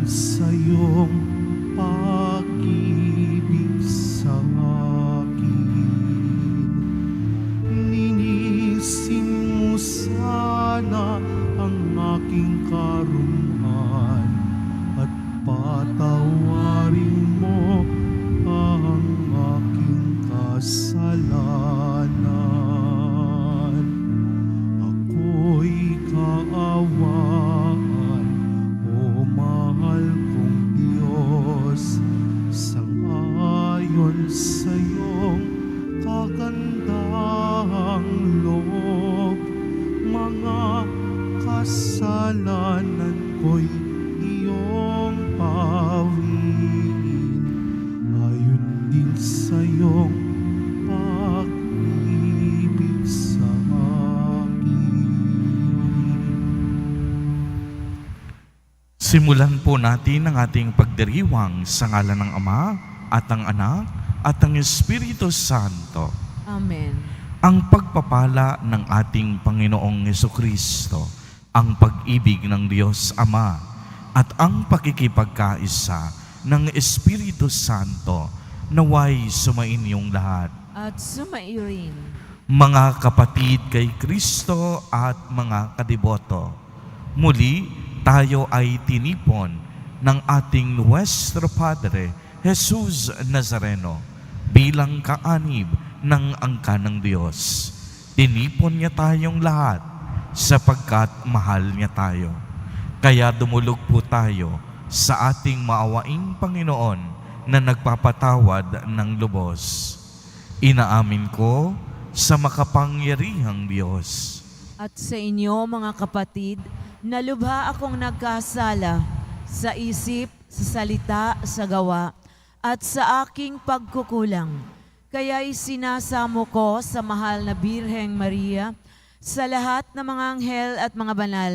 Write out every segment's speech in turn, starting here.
sa iyong pag-ibig sa akin. Linisin mo sana ang aking karunungan at patawarin mo ang aking kasalanan. Ako'y kaawaan, o mahal kong Diyos, sangayon sa iyong kagandahang loob. Mga kasalanan ko'y iyong pawiin, ayon din sa iyong pag-ibig sa akin. Simulan po natin ang ating pagdiriwang sa ngalan ng Ama at ng Anak at ng Espiritu Santo. Amen. Ang pagpapala ng ating Panginoong Hesukristo, ang pag-ibig ng Diyos Ama at ang pakikipagkaisa ng Espiritu Santo naway sumainyong lahat. At sumaiyo rin. Mga kapatid kay Kristo at mga kadiboto, muli tayo ay tinipon ng ating Nuestro Padre Jesus Nazareno bilang kaanib ng angka ng Diyos. Tinipon niya tayong lahat sapagkat mahal niya tayo. Kaya dumulog po tayo sa ating maawaing Panginoon na nagpapatawad ng lubos. Inaamin ko sa makapangyarihang Diyos At sa inyo, mga kapatid, na lubha akong nagkasala sa isip, sa salita, sa gawa, at sa aking pagkukulang. Kaya'y sinasamo ko sa mahal na Birheng Maria, sa lahat ng mga anghel at mga banal,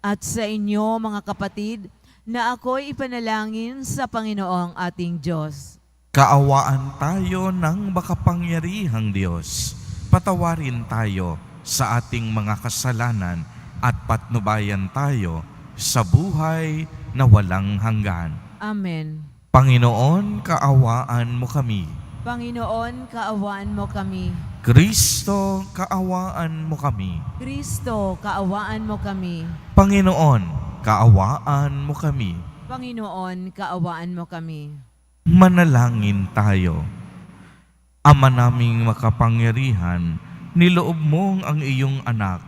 at sa inyo, mga kapatid, na ako'y ipanalangin sa Panginoong ating Diyos. Kaawaan tayo ng makapangyarihang Diyos. Patawarin tayo sa ating mga kasalanan at patnubayan tayo sa buhay na walang hanggan. Amen. Panginoon, kaawaan mo kami. Panginoon, kaawaan mo kami. Kristo, kaawaan mo kami. Kristo, kaawaan mo kami. Panginoon, kaawaan mo kami. Panginoon, kaawaan mo kami. Manalangin tayo. Ama naming makapangyarihan, niloob mong ang iyong anak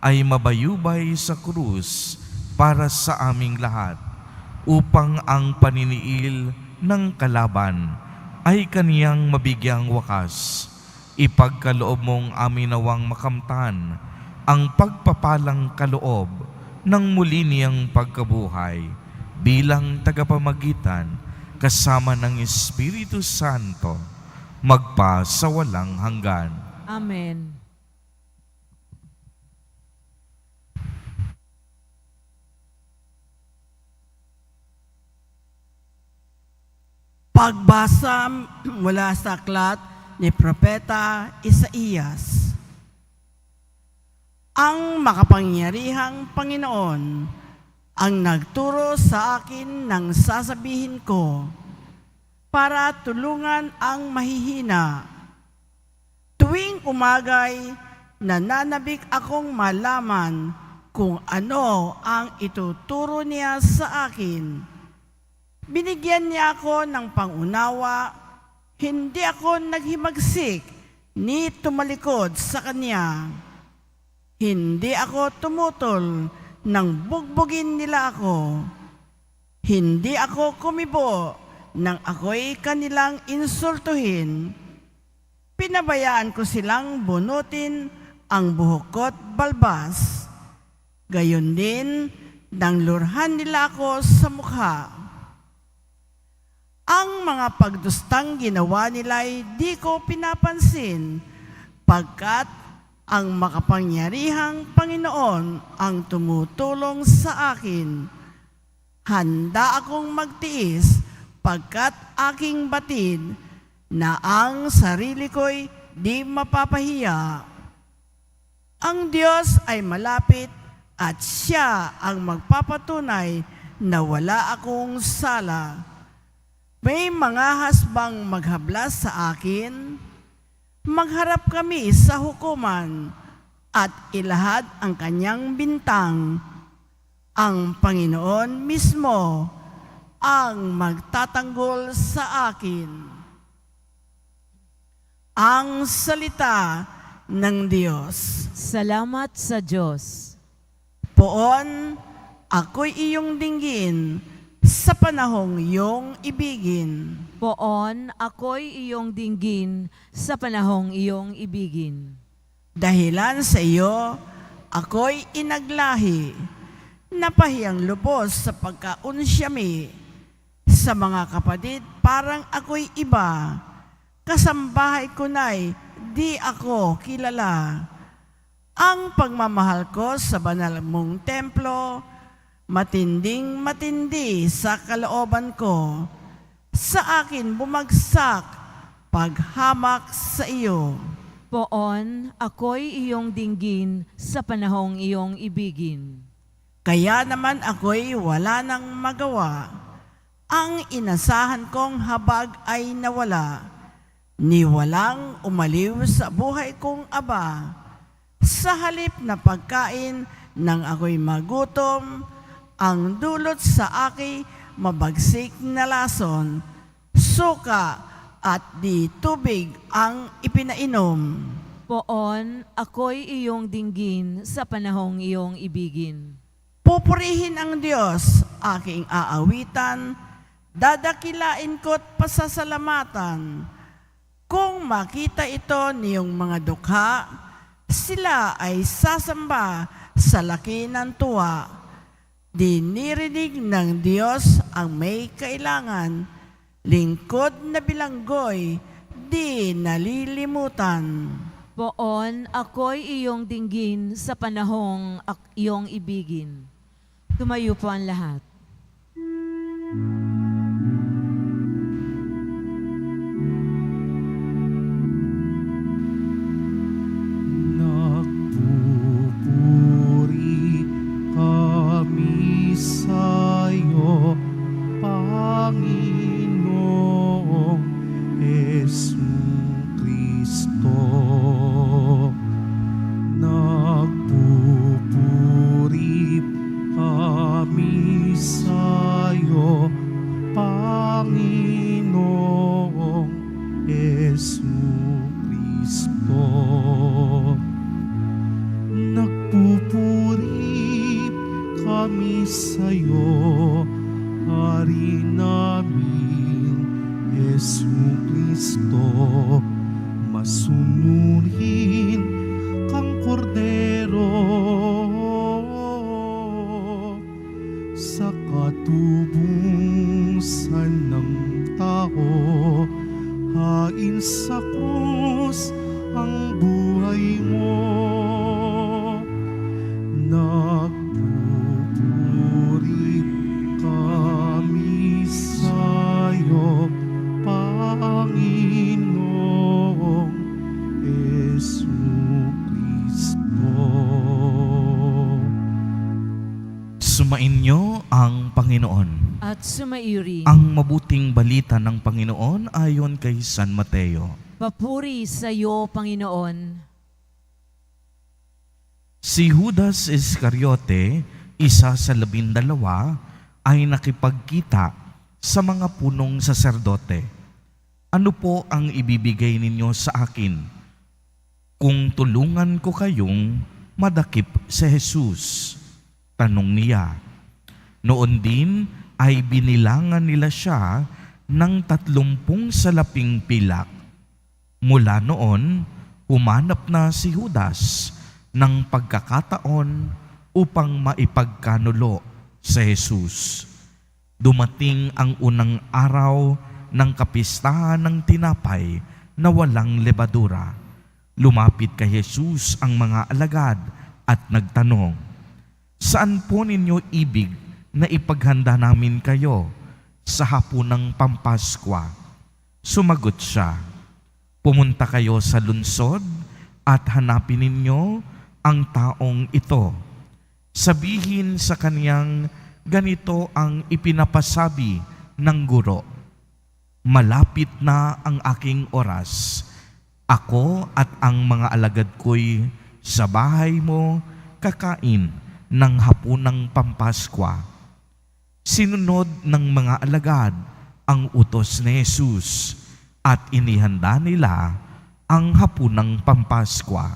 ay mabayubay sa krus para sa aming lahat, upang ang paniniil ng kalaban ay kaniyang mabigyang wakas. Ipagkaloob mong amin nawang makamtan ang pagpapalang kaloob ng muli niyang pagkabuhay bilang tagapamagitan kasama ng Espiritu Santo magpa sa walang hanggan. Amen. Pagbasa mula sa aklat ni Propeta Isaías. Ang makapangyarihang Panginoon ang nagturo sa akin ng sasabihin ko para tulungan ang mahihina. Tuwing umagay, nananabik akong malaman kung ano ang ituturo niya sa akin. Binigyan niya ako ng pangunawa, hindi ako naghimagsik ni tumalikod sa kanya. Hindi ako tumutol nang bugbugin nila ako. Hindi ako kumibo nang ako'y kanilang insultuhin. Pinabayaan ko silang bunutin ang buhok ko't balbas. Gayon din, nang lurhan nila ako sa mukha. Ang mga pagdustang ginawa nila'y di ko pinapansin, pagkat ang makapangyarihang Panginoon ang tumutulong sa akin. Handa akong magtiis, pagkat aking batid na ang sarili ko'y di mapapahiya. Ang Diyos ay malapit at Siya ang magpapatunay na wala akong sala. May mga hasbang maghablas sa akin, magharap kami sa hukuman at ilahad ang kanyang bintang. Ang Panginoon mismo ang magtatanggol sa akin. Ang salita ng Diyos. Salamat sa Diyos. Poon, ako'y iyong dinggin sa panahong iyong ibigin. Poon, ako'y iyong dinggin sa panahong iyong ibigin. Dahilan sa iyo, ako'y inaglahi, napahiyang lubos sa pagkaunsyami. Sa mga kapatid, parang ako'y iba, kasambahay ko na'y di ako kilala. Ang pagmamahal ko sa banal mong templo, matinding matindi sa kalooban ko. Sa akin bumagsak paghamak sa iyo. Poon, ako'y iyong dinggin sa panahong iyong ibigin. Kaya naman ako'y wala nang magawa. Ang inasahan kong habag ay nawala. Ni walang umaliw sa buhay kong aba. Sa halip na pagkain nang ako'y magutom, ang dulot sa akin mabagsik na lason, suka at di tubig ang ipinainom. Poon, ako'y iyong dinggin sa panahong iyong ibigin. Pupurihin ang Diyos, aking aawitan, dadakilain ko't pasasalamatan. Kung makita ito niyong mga dukha, sila ay sasamba sa laki ng tuwa. Dinirinig ng Diyos ang may kailangan, lingkod na bilanggoy, di nalilimutan. Poon, ako'y iyong dinggin sa panahong iyong ibigin. Tumayo po ang lahat. Nagpupuri kami sa'yo, Panginoong Jesucristo. Nagpupuri kami sa'yo, Panginoong Jesucristo. Nagpupuri kami sa'yo, Hari namin, Jesucristo. Masunurin kang kordero sa katubusan ng tao. Hain sa krus ang buhay mo. Nagpupuri kami sa'yo, Panginoong Jesucristo. Sumainyo ang Panginoon. At sumairi. Ang mabuting balita ng Panginoon ayon kay San Mateo. Papuri sa iyo, Panginoon. Si Judas Iscariote, isa sa 12, ay nakipagkita sa mga punong saserdote. Ano po ang ibibigay ninyo sa akin kung tulungan ko kayong madakip si Jesus? Tanong niya. Noon din ay binilangan nila siya ng 30 salaping pilak. Mula noon, humanap na si Judas ng pagkakataon upang maipagkanulo sa Jesus. Dumating ang unang araw ng kapistahan ng tinapay na walang lebadura. Lumapit kay Jesus ang mga alagad at nagtanong, "Saan po ninyo ibig na ipaghanda namin kayo sa hapunang Pampaskwa?" Sumagot siya, "Pumunta kayo sa lunsod at hanapin ninyo ang taong ito. Sabihin sa kaniyang ganito ang ipinapasabi ng guro, "Malapit na ang aking oras. Ako at ang mga alagad ko'y sa bahay mo kakain ng hapunang Pampaskwa." Sinunod ng mga alagad ang utos ni Jesus at inihanda nila ang hapunang Pampaskwa.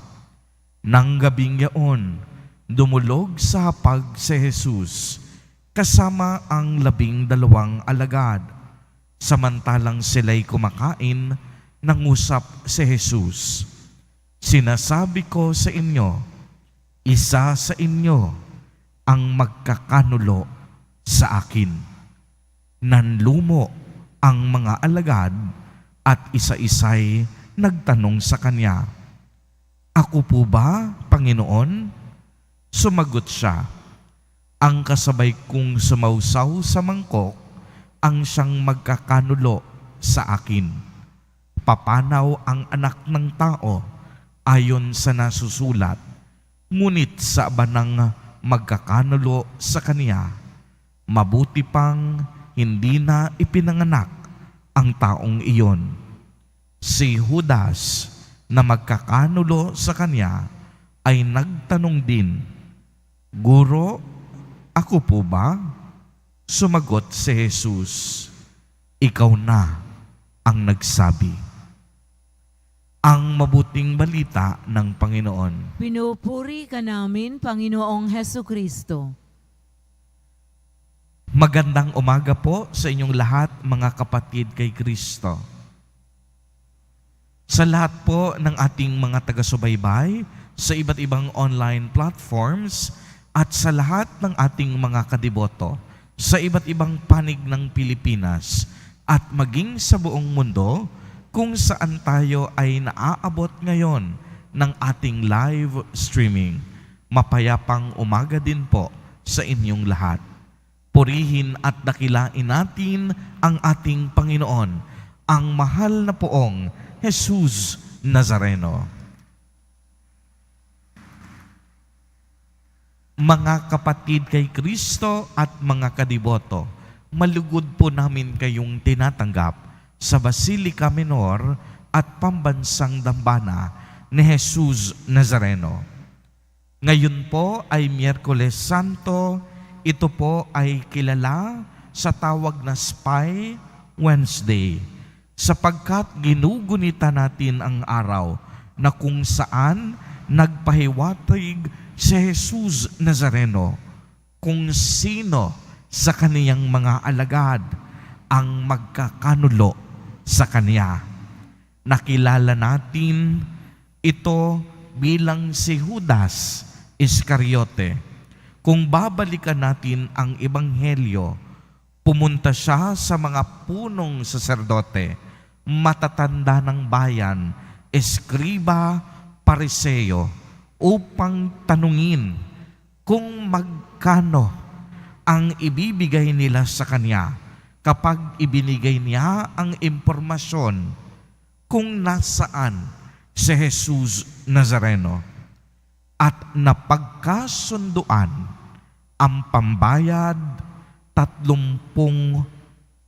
Nang gabing yaon, dumulog sa hapag si Jesus kasama ang 12 alagad. Samantalang sila'y kumakain, nangusap si Jesus, "Sinasabi ko sa inyo, isa sa inyo ang magkakanulo sa akin." Nanlumo ang mga alagad at isa-isay nagtanong sa kanya, "Ako po ba, Panginoon?" Sumagot siya, "Ang kasabay kong sumausaw sa mangkok ang siyang magkakanulo sa akin. Papanaw ang anak ng tao ayon sa nasusulat, ngunit sa banang magkakanulo sa kaniya, mabuti pang hindi na ipinanganak ang taong iyon." Si Judas na magkakanulo sa kanya ay nagtanong din, "Guro, ako po ba?" Sumagot si Jesus, "Ikaw na ang nagsabi." Ang mabuting balita ng Panginoon. Pinupuri ka namin, Panginoong Hesukristo. Magandang umaga po sa inyong lahat, mga kapatid kay Kristo. Sa lahat po ng ating mga taga-subaybay sa iba't ibang online platforms at sa lahat ng ating mga kadiboto sa iba't ibang panig ng Pilipinas at maging sa buong mundo kung saan tayo ay naaabot ngayon ng ating live streaming. Mapayapang umaga din po sa inyong lahat. Purihin at dakilain natin ang ating Panginoon, ang mahal na poong Jesus Nazareno. Mga kapatid kay Kristo at mga kadiboto, malugod po namin kayong tinatanggap sa Basilica Minor at Pambansang Dambana ni Jesus Nazareno. Ngayon po ay Miyerkules Santo. Ito po ay kilala sa tawag na Spy Wednesday, sapagkat ginugunita natin ang araw na kung saan nagpahiwatig si Jesus Nazareno kung sino sa kaniyang mga alagad ang magkakanulo sa kaniya. Nakilala natin ito bilang si Judas Iscariote. Kung babalikan natin ang Ebanghelyo, pumunta siya sa mga punong saserdote, matatanda ng bayan, eskriba, pariseo, upang tanungin kung magkano ang ibibigay nila sa kanya kapag ibinigay niya ang impormasyon kung nasaan si Jesus Nazareno. At napagkasunduan ang pambayad 30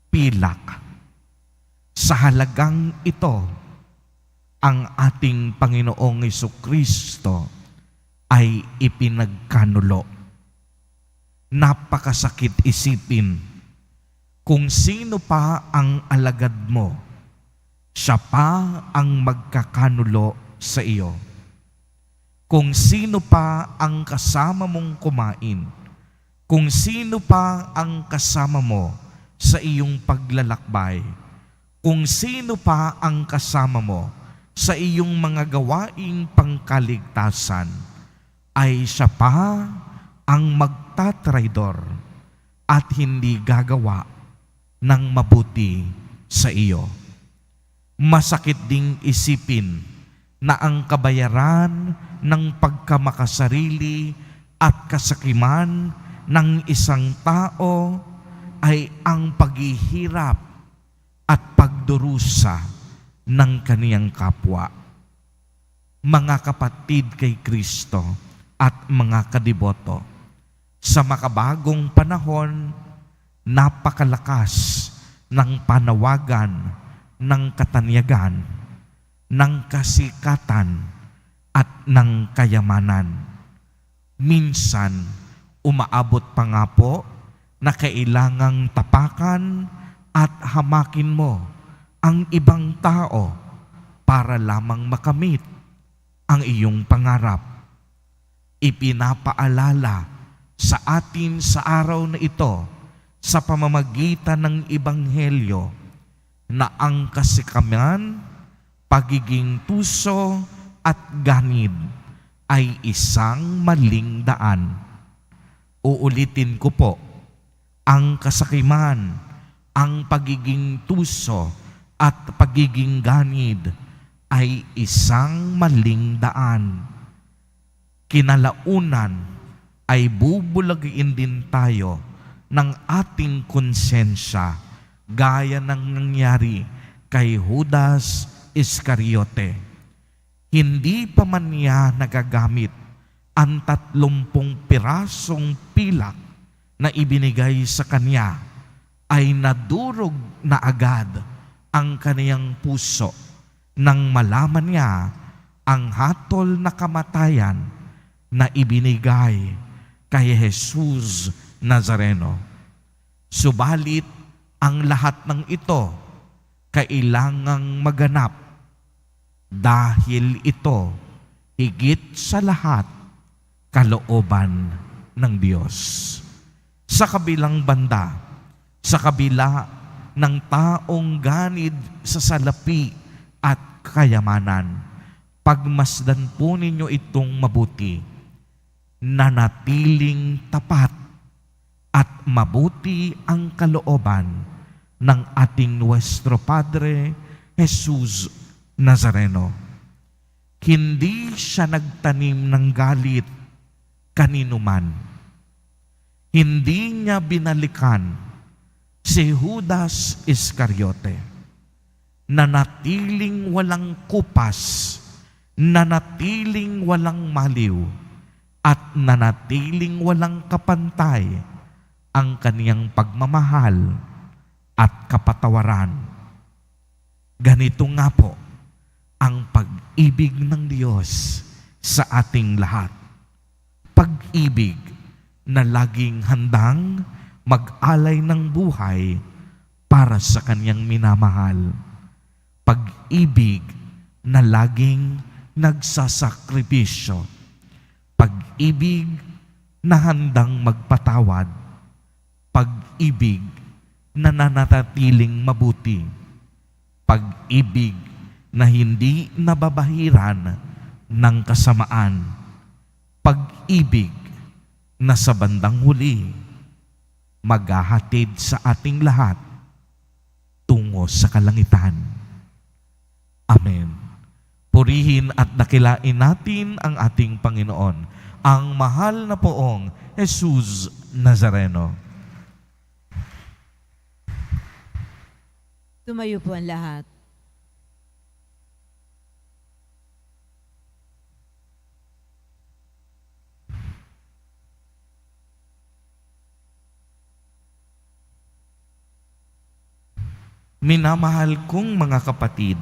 pilak. Sa halagang ito, ang ating Panginoong Jesucristo ay ipinagkanulo. Napakasakit isipin, kung sino pa ang alagad mo, siya pa ang magkakanulo sa iyo. Kung sino pa ang kasama mong kumain, kung sino pa ang kasama mo sa iyong paglalakbay, kung sino pa ang kasama mo sa iyong mga gawaing pangkaligtasan, ay siya pa ang magtatraidor at hindi gagawa ng mabuti sa iyo. Masakit ding isipin na ang kabayaran ng pagkamakasarili at kasakiman ng isang tao ay ang paghihirap at pagdurusa ng kaniyang kapwa. Mga kapatid kay Kristo at mga kadiboto, Sa makabagong panahon, napakalakas ng panawagan, ng katanyagan, ng kasikatan, at ng kayamanan. Minsan, umaabot pa nga po na kailangang tapakan at hamakin mo ang ibang tao para lamang makamit ang iyong pangarap. Ipinapaalala sa atin sa araw na ito sa pamamagitan ng Ebanghelyo na ang kasikaman, pagiging tuso at ganid ay isang maling daan. Uulitin ko po, ang kasakiman, ang pagiging tuso at pagiging ganid ay isang maling daan. Kinalaunan ay bubulagin din tayo ng ating konsensya gaya ng nangyari kay Judas Iscariote. Hindi pa man niya nagagamit ang 30 pirasong pilak na ibinigay sa kanya, ay nadurog na agad ang kaniyang puso nang malaman niya ang hatol na kamatayan na ibinigay kay Jesus Nazareno. Subalit, ang lahat ng ito kailangang maganap dahil ito higit sa lahat kalooban ng Diyos. Sa kabilang banda, sa kabila ng taong ganid sa salapi at kayamanan, pagmasdan po ninyo itong mabuti, nanatiling tapat at mabuti ang kalooban ng ating Nuestro Padre Jesus Nazareno. Hindi siya nagtanim ng galit kanino man. Hindi niya binalikan si Judas Iscariote. Nanatiling walang kupas, nanatiling walang maliw, at nanatiling walang kapantay ang kaniyang pagmamahal at kapatawaran. Ganito nga po ang pag-ibig ng Diyos sa ating lahat. Pag-ibig na laging handang mag-alay ng buhay para sa kaniyang minamahal. Pag-ibig na laging nagsasakripisyo. Pag-ibig na handang magpatawad. Pag-ibig na nananatiling mabuti. Pag-ibig na hindi nababahiran ng kasamaan. Pag-ibig na sa bandang huli maghahatid sa ating lahat tungo sa kalangitan. Amen. Purihin at dakilain natin ang ating Panginoon, ang mahal na poong Jesus Nazareno. Tumayo po ang lahat. Minamahal kong mga kapatid,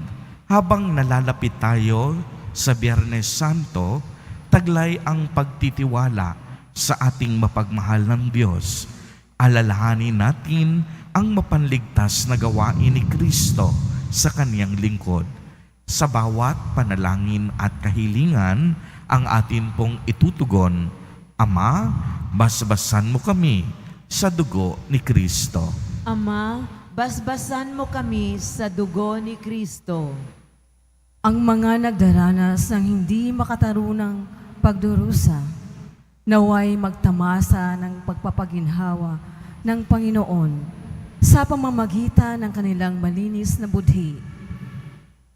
habang nalalapit tayo sa Biyernes Santo, taglay ang pagtitiwala sa ating mapagmahal ng Diyos. Alalahanin natin ang mapanligtas na gawain ni Kristo sa kaniyang lingkod. Sa bawat panalangin at kahilingan ang atin pong itutugon, Ama, basbasan mo kami sa dugo ni Kristo. Ama, basbasan mo kami sa dugo ni Kristo. Ang mga nagdaranas ng hindi makatarunang pagdurusa, naway magtamasa ng pagpapaginhawa ng Panginoon sa pamamagitan ng kanilang malinis na budhi.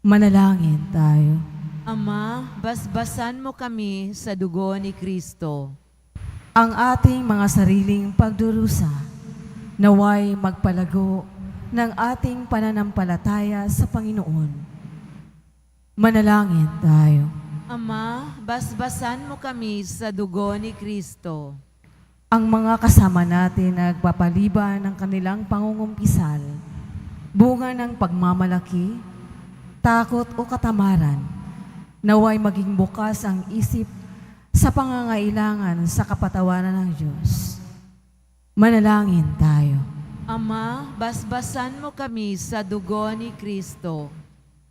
Manalangin tayo. Ama, basbasan mo kami sa dugo ni Kristo. Ang ating mga sariling pagdurusa, naway magpalago ng ating pananampalataya sa Panginoon. Manalangin tayo. Ama, basbasan mo kami sa dugo ni Kristo. ang mga kasama natin nagpapaliban ng kanilang pangungumpisal, bunga ng pagmamalaki, takot o katamaran, naway maging bukas ang isip sa pangangailangan sa kapatawaran ng Diyos. Manalangin tayo. Ama, basbasan mo kami sa dugo ni Kristo.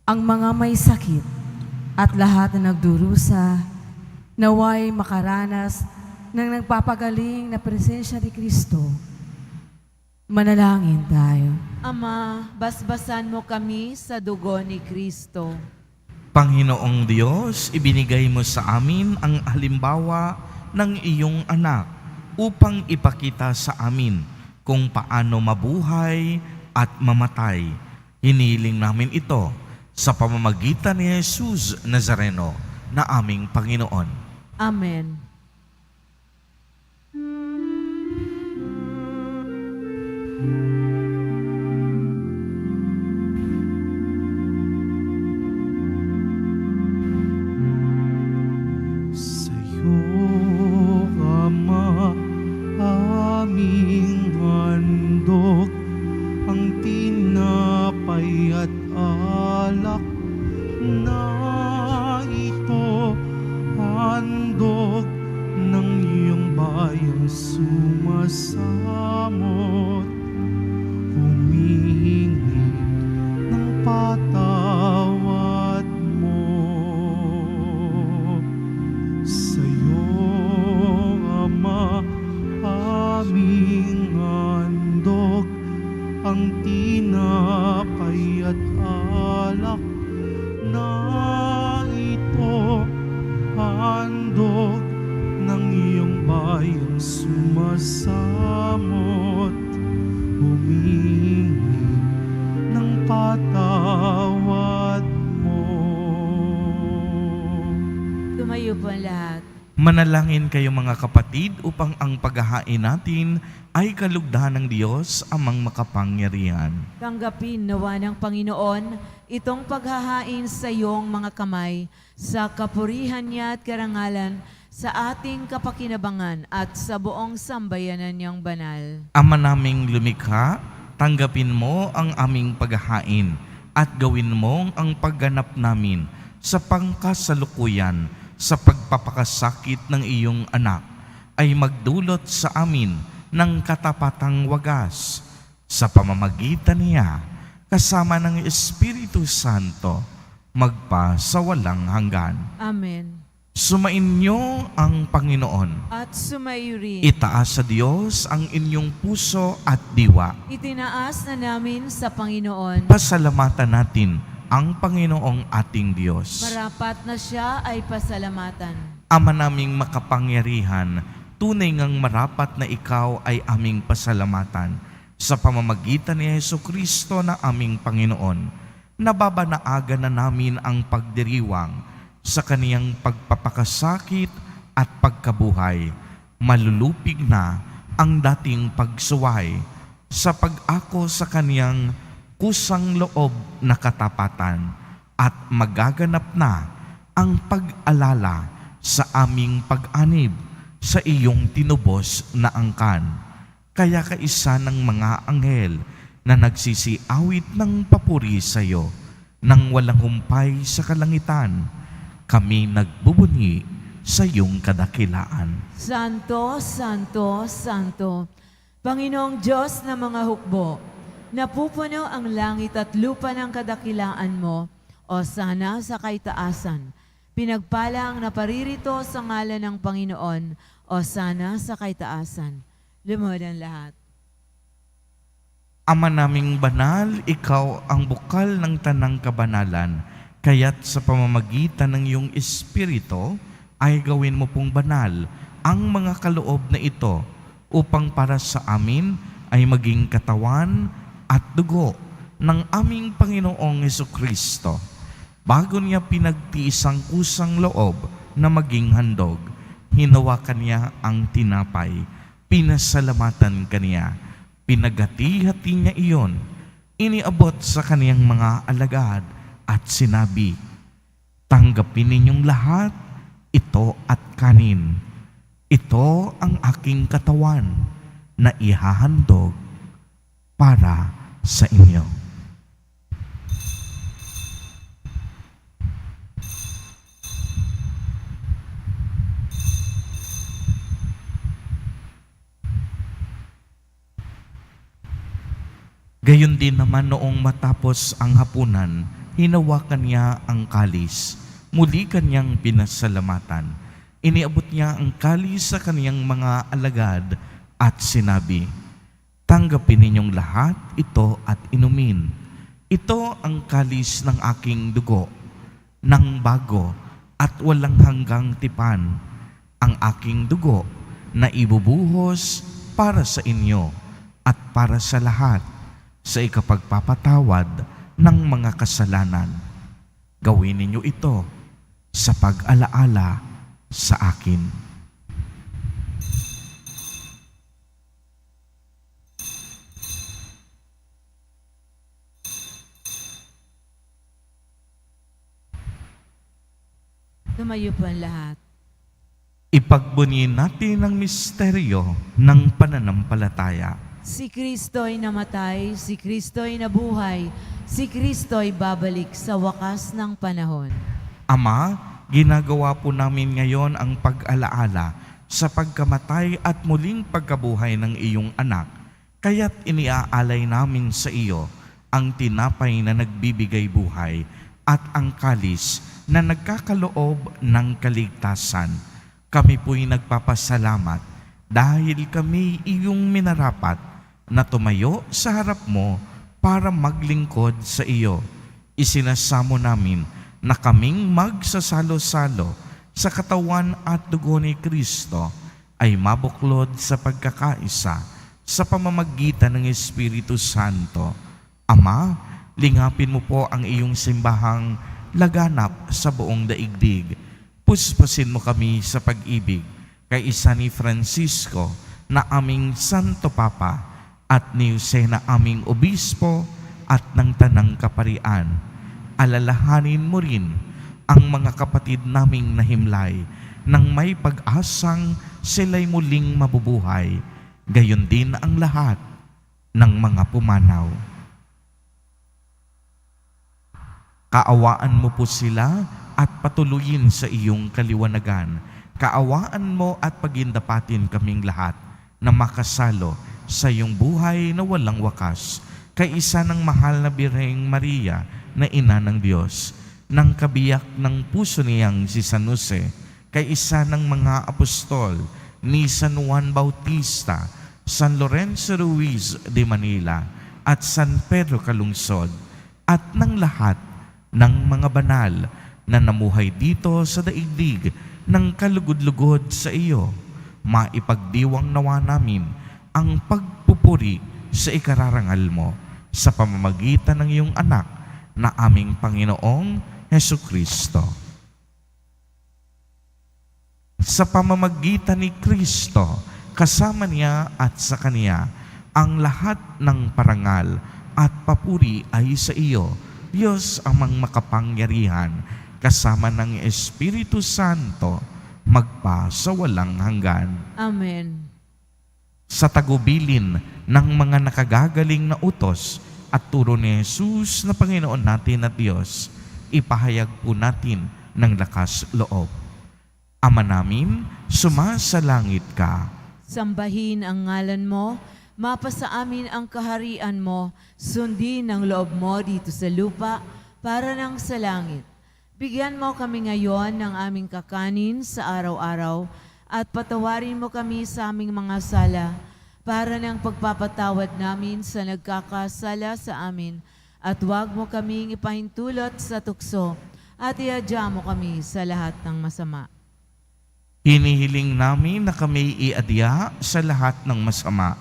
Ang mga may sakit at lahat na nagdurusa, naway makaranas ng nagpapagaling na presensya ni Kristo. Manalangin tayo. Ama, basbasan mo kami sa dugo ni Kristo. Panginoong Diyos, ibinigay mo sa amin ang halimbawa ng iyong anak upang ipakita sa amin kung paano mabuhay at mamatay. Hiniling namin ito sa pamamagitan ni Jesus Nazareno na aming Panginoon. Amen. Sa'yo, Ama, aming handog, ang tinapay at alak na ito, handog ng iyong bayang sumasamot, humihingi ng patawad mo. Sa'yo, Ama, aming handog, ang tinapay at alak na ito, handog ng iyong bayang sumasamot, humingi ng patawad mo. Tumayo po ang lahat. Manalangin kayo mga kapatid upang ang paghahain natin ay kalugdan ng Diyos amang makapangyarihan. Tanggapin nawa ng Panginoon itong paghahain sa iyong mga kamay sa kapurihan niya at karangalan sa ating kapakinabangan at sa buong sambayanan niyang banal. Ama naming lumikha, tanggapin mo ang aming paghahain at gawin mo ang pagganap namin sa pangkasalukuyan sa pagpapakasakit ng iyong anak ay magdulot sa amin ng katapatang wagas sa pamamagitan niya kasama ng Espiritu Santo magpa sa walang hanggan. Amen. Sumainyo ang Panginoon. At sumayo rin. Itaas sa Diyos ang inyong puso at diwa. Itinaas na namin sa Panginoon. Pasalamatan natin ang Panginoong ating Diyos. Marapat na siya ay pasalamatan. Ama naming makapangyarihan, tunay ngang marapat na ikaw ay aming pasalamatan sa pamamagitan ni Jesucristo na aming Panginoon. Nababanaagan na namin ang pagdiriwang sa kaniyang pagpapakasakit at pagkabuhay. Malulupig na ang dating pagsuway sa pag-ako sa kaniyang kusang loob na katapatan at magaganap na ang pag-alala sa aming pag-anib sa iyong tinubos na angkan. Kaya kaisa ng mga anghel na nagsisiawit ng papuri sa iyo nang walang humpay sa kalangitan, kami nagbubunyi sa iyong kadakilaan. Santo, Santo, Santo, Panginoong Diyos na mga hukbo, napupuno ang langit at lupa ng kadakilaan mo, o sana sa kaitaasan. Pinagpala ang naparirito sa ngalan ng Panginoon, o sana sa kaitaasan. Lumuhod ang lahat. Ama naming banal, ikaw ang bukal ng tanang kabanalan, kaya't sa pamamagitan ng iyong Espiritu ay gawin mo pong banal ang mga kaloob na ito upang para sa amin ay maging katawan at dugo ng aming Panginoong Jesucristo. Bago niya pinagtiis ang kusang loob na maging handog, hinawakan niya ang tinapay, pinasalamatan kaniya, pinagati-hati niya iyon, iniabot sa kaniyang mga alagad at sinabi, "Tanggapin ninyong lahat ito at kanin. Ito ang aking katawan na ihahandog para sa inyo. Gayon din naman noong matapos ang hapunan, hinawakan niya ang kalis. Muli kanyang pinasalamatan. Iniabot niya ang kalis sa kaniyang mga alagad at sinabi, "Tanggapin ninyong lahat ito at inumin. Ito ang kalis ng aking dugo, ng bago at walang hanggang tipan. Ang aking dugo na ibubuhos para sa inyo at para sa lahat sa ikapagpapatawad ng mga kasalanan. Gawin ninyo ito sa pag-alaala sa akin." Tumayo po ang lahat. Ipagbunyin natin ang misteryo ng pananampalataya. Si Kristo'y namatay, si Kristo'y nabuhay, si Kristo'y babalik sa wakas ng panahon. Ama, ginagawa po namin ngayon ang pag-alaala sa pagkamatay at muling pagkabuhay ng iyong anak. Kaya't iniaalay namin sa iyo ang tinapay na nagbibigay buhay at ang kalis na nagkakaloob ng kaligtasan. Kami po'y nagpapasalamat dahil kami iyong minarapat na tumayo sa harap mo para maglingkod sa iyo. Isinasamo namin na kaming magsasalo-salo sa katawan at dugo ni Kristo ay mabuklod sa pagkakaisa sa pamamagitan ng Espiritu Santo. Ama, lingapin mo po ang iyong simbahang laganap sa buong daigdig. Puspusin mo kami sa pag-ibig kay isa ni Francisco na aming Santo Papa at ni Jose na aming Obispo at ng Tanang Kaparian. Alalahanin mo rin ang mga kapatid naming nahimlay nang may pag-asang sila'y muling mabubuhay. Gayon din ang lahat ng mga pumanaw. Kaawaan mo po sila at patuloyin sa iyong kaliwanagan. Kaawaan mo at pagindapatin kaming lahat na makasalo sa iyong buhay na walang wakas, kay isa ng mahal na Birheng Maria na Ina ng Diyos, ng kabiyak ng puso niyang si San Jose, kay isa ng mga apostol ni San Juan Bautista, San Lorenzo Ruiz de Manila, at San Pedro Calungsod, at ng lahat ng mga banal na namuhay dito sa daigdig ng kalugod-lugod sa iyo. Maipagdiwang nawa namin ang pagpupuri sa ikararangal mo sa pamamagitan ng iyong anak na aming Panginoong Hesukristo. Sa pamamagitan ni Kristo, kasama niya at sa Kaniya, ang lahat ng parangal at papuri ay sa iyo, Diyos amang makapangyarihan, kasama ng Espiritu Santo, magpa sa walang hanggan. Amen. Sa tagubilin ng mga nakagagaling na utos at turo ni Jesus na Panginoon natin at Diyos, ipahayag po natin ng lakas loob. Ama namin, sumasalangit ka. Sambahin ang ngalan mo, mapasa amin ang kaharian mo, sundin ang loob mo dito sa lupa para nang sa langit. Bigyan mo kami ngayon ng aming kakanin sa araw-araw at patawarin mo kami sa aming mga sala para ng pagpapatawad namin sa nagkakasala sa amin at huwag mo kaming ipahintulot sa tukso at iadya mo kami sa lahat ng masama. Hinihiling namin na kami iadya sa lahat ng masama,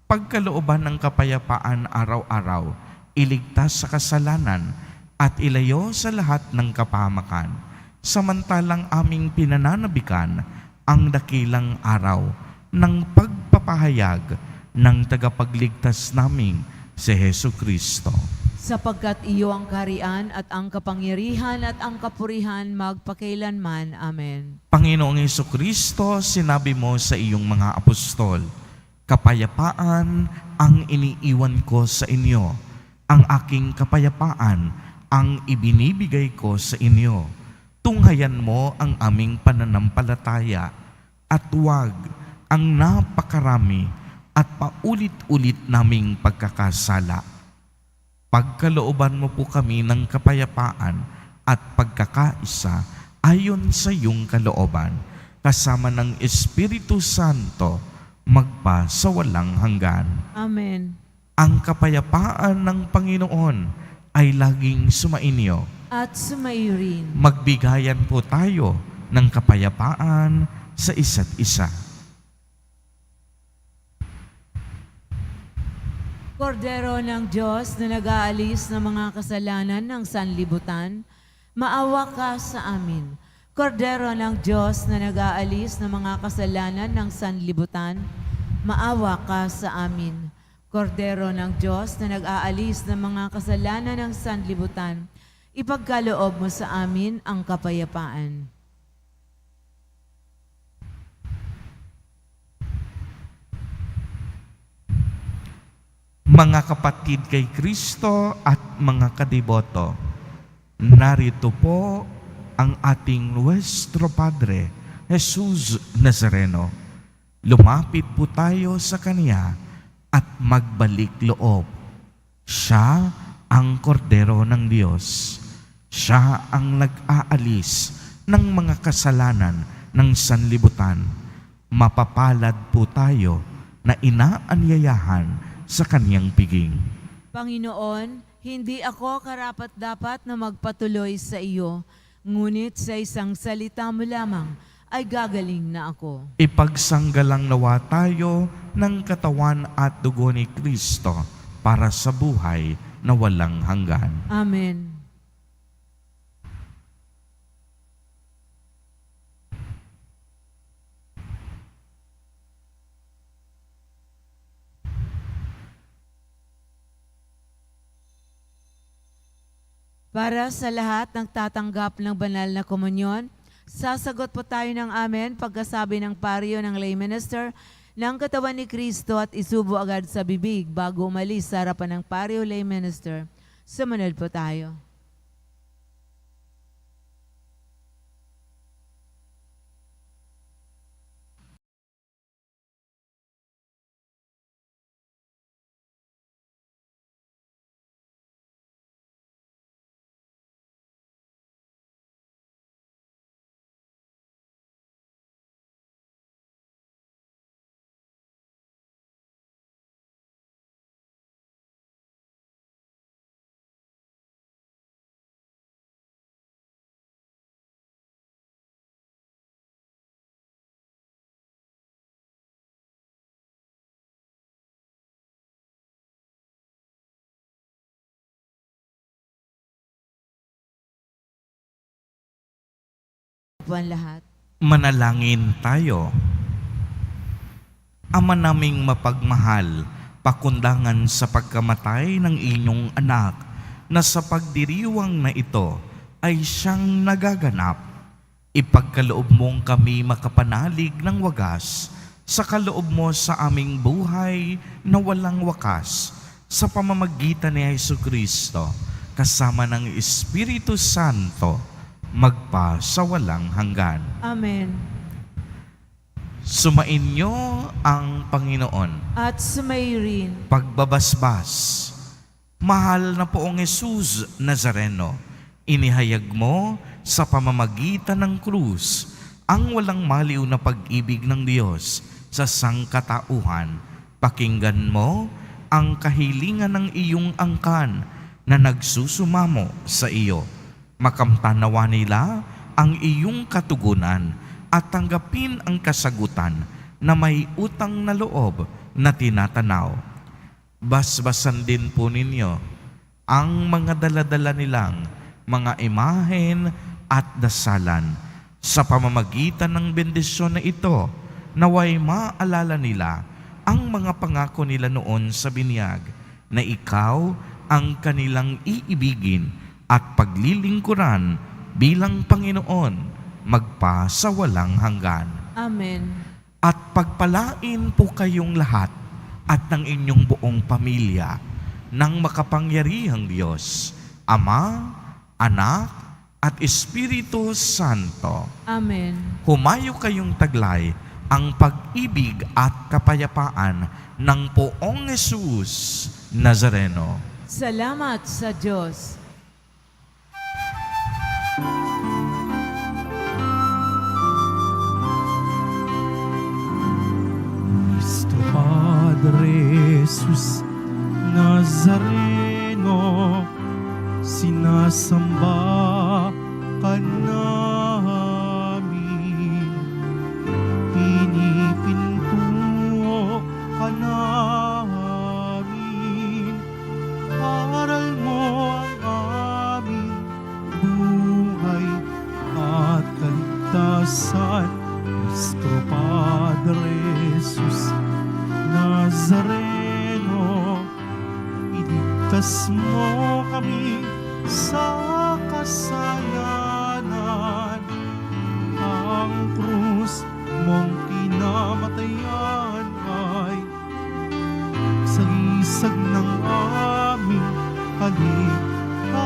pagkalooban ng kapayapaan araw-araw, iligtas sa kasalanan at ilayo sa lahat ng kapahamakan, samantalang aming pinananabikan ang dakilang araw ng pagpapahayag ng tagapagligtas naming si Jesu Kristo. sapagkat iyo ang kaharian at ang kapangyarihan at ang kapurihan magpakailanman. Amen. Panginoong Jesucristo, sinabi mo sa iyong mga apostol, kapayapaan ang iniiwan ko sa inyo, ang aking kapayapaan ang ibinibigay ko sa inyo. Tunghayan mo ang aming pananampalataya at huwag ang napakarami at paulit-ulit naming pagkakasala. Pagkalooban mo po kami ng kapayapaan at pagkakaisa ayon sa iyong kalooban, kasama ng Espiritu Santo, magpa sa walang hanggan. Amen. Ang kapayapaan ng Panginoon ay laging sumainyo. At sumaiyo rin. Magbigayan po tayo ng kapayapaan sa isa't isa. Kordero ng Diyos na nag-aalis ng mga kasalanan ng sanlibutan, maawa ka sa amin. Kordero ng Diyos na nag-aalis ng mga kasalanan ng sanlibutan, maawa ka sa amin. Kordero ng Diyos na nag-aalis ng mga kasalanan ng sanlibutan, ipagkaloob mo sa amin ang kapayapaan. Mga kapatid kay Kristo at mga kadiboto, narito po ang ating Nuestro Padre, Jesus Nazareno. Lumapit po tayo sa Kanya at magbalik loob. Siya ang kordero ng Diyos. Siya ang nag-aalis ng mga kasalanan ng sanlibutan. Mapapalad po tayo na inaanyayahan sa Kaniyang piging. Panginoon, hindi ako karapat-dapat na magpatuloy sa iyo, ngunit sa isang salita mo lamang ay gagaling na ako. Ipagsanggalang nawa tayo ng katawan at dugo ni Kristo para sa buhay na walang hanggan. Amen. Para sa lahat ng tatanggap ng banal na komunyon, sasagot po tayo ng amen pagkasabi ng paryo ng lay minister ng katawan ni Kristo at isubo agad sa bibig bago umalis sa harapan ng paryo lay minister. Sumunod po tayo. Puan lahat. Manalangin tayo. Ama naming mapagmahal, pakundangan sa pagkamatay ng inyong anak na sa pagdiriwang na ito ay siyang nagaganap. Ipagkaloob mong kami makapanalig ng wagas sa kaloob mo sa aming buhay na walang wakas sa pamamagitan ni Jesucristo kasama ng Espiritu Santo magpa sa walang hanggan. Amen. Sumainyo ang Panginoon. At sumaiyo rin. Pagbabasbas, mahal na poong Jesus Nazareno, inihayag mo sa pamamagitan ng krus ang walang maliw na pag-ibig ng Diyos sa sangkatauhan. Pakinggan mo ang kahilingan ng iyong angkan na nagsusumamo sa iyo. Makamtanawa nila ang iyong katugunan at tanggapin ang kasagutan na may utang na loob na tinatanaw. Basbasan din po ninyo ang mga daladala nilang mga imahen at dasalan. Sa pamamagitan ng bendisyon na ito, naway maalala nila ang mga pangako nila noon sa binyag na ikaw ang kanilang iibigin at paglilingkuran bilang Panginoon magpa sa walang hanggan. Amen. At pagpalain po kayong lahat at ng inyong buong pamilya ng makapangyarihang Diyos, Ama, Anak, at Espiritu Santo. Amen. Humayo kayong taglay ang pag-ibig at kapayapaan ng Poong Jesus Nazareno. Salamat sa Diyos. Cristo Padre Jesus Nazareno, sinasamba ka namin, pinipintuo ka namin, aral mo ang aming buhay at kaligtasan. Cristo Padre Jesus Nazareno, iligtas mo kami sa kasalanan. Ang krus mong kinamatayan ay sagisag ng aming kaligtasan.